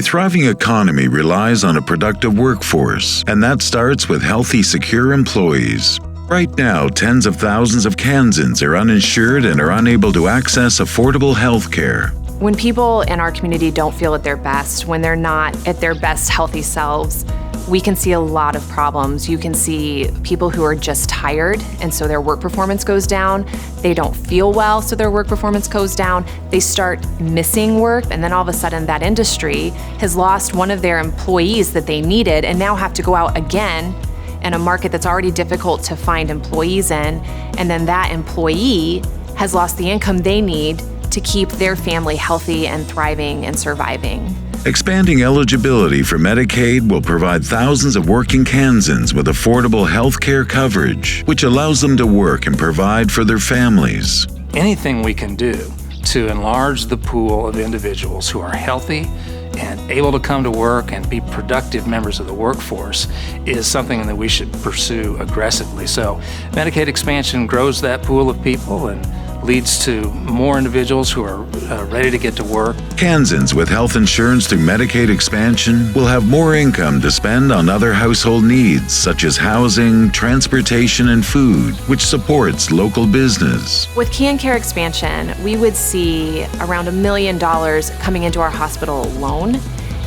A thriving economy relies on a productive workforce, and that starts with healthy, secure employees. Right now, tens of thousands of Kansans are uninsured and are unable to access affordable health care. When people in our community don't feel at their best, when they're not at their best healthy selves, we can see a lot of problems. You can see people who are just tired, and so their work performance goes down. They don't feel well, so their work performance goes down. They start missing work, and then all of a sudden that industry has lost one of their employees that they needed and now have to go out again in a market that's already difficult to find employees in, and then that employee has lost the income they need to keep their family healthy and thriving and surviving. Expanding eligibility for Medicaid will provide thousands of working Kansans with affordable health care coverage, which allows them to work and provide for their families. Anything we can do to enlarge the pool of individuals who are healthy and able to come to work and be productive members of the workforce is something that we should pursue aggressively. So Medicaid expansion grows that pool of people and leads to more individuals who are ready to get to work. Kansans with health insurance through Medicaid expansion will have more income to spend on other household needs such as housing, transportation, and food, which supports local business. With KanCare expansion, we would see around $1 million coming into our hospital alone,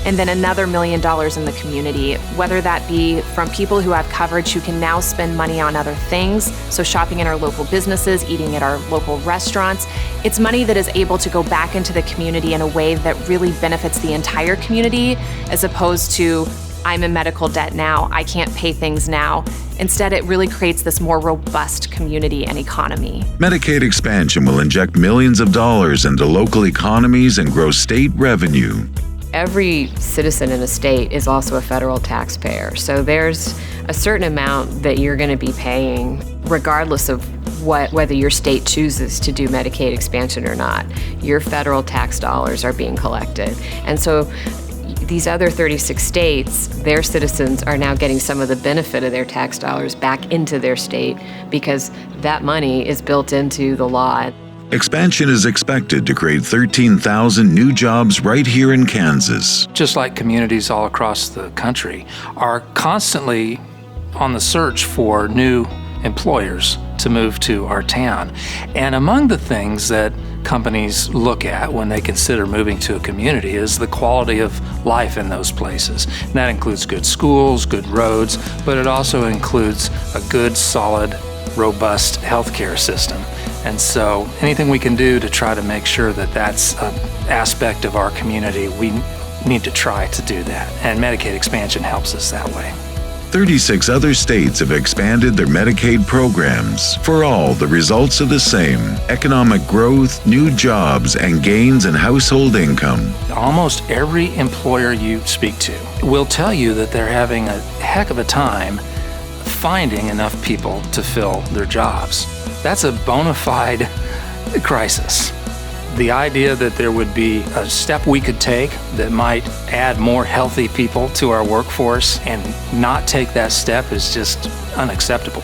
and then another $1 million in the community, whether that be from people who have coverage who can now spend money on other things, so shopping in our local businesses, eating at our local restaurants. It's money that is able to go back into the community in a way that really benefits the entire community, as opposed to, I'm in medical debt now, I can't pay things now. Instead, it really creates this more robust community and economy. Medicaid expansion will inject millions of dollars into local economies and grow state revenue. Every citizen in a state is also a federal taxpayer. So there's a certain amount that you're going to be paying regardless of whether your state chooses to do Medicaid expansion or not. Your federal tax dollars are being collected. And so these other 36 states, their citizens are now getting some of the benefit of their tax dollars back into their state because that money is built into the law. Expansion is expected to create 13,000 new jobs right here in Kansas. Just like communities all across the country are constantly on the search for new employers to move to our town. And among the things that companies look at when they consider moving to a community is the quality of life in those places. And that includes good schools, good roads, but it also includes a good, solid, robust healthcare system. And so anything we can do to try to make sure that that's an aspect of our community, we need to try to do that. And Medicaid expansion helps us that way. 36 other states have expanded their Medicaid programs. For all, the results are the same: economic growth, new jobs, and gains in household income. Almost every employer you speak to will tell you that they're having a heck of a time finding enough people to fill their jobs. That's a bona fide crisis. The idea that there would be a step we could take that might add more healthy people to our workforce and not take that step is just unacceptable.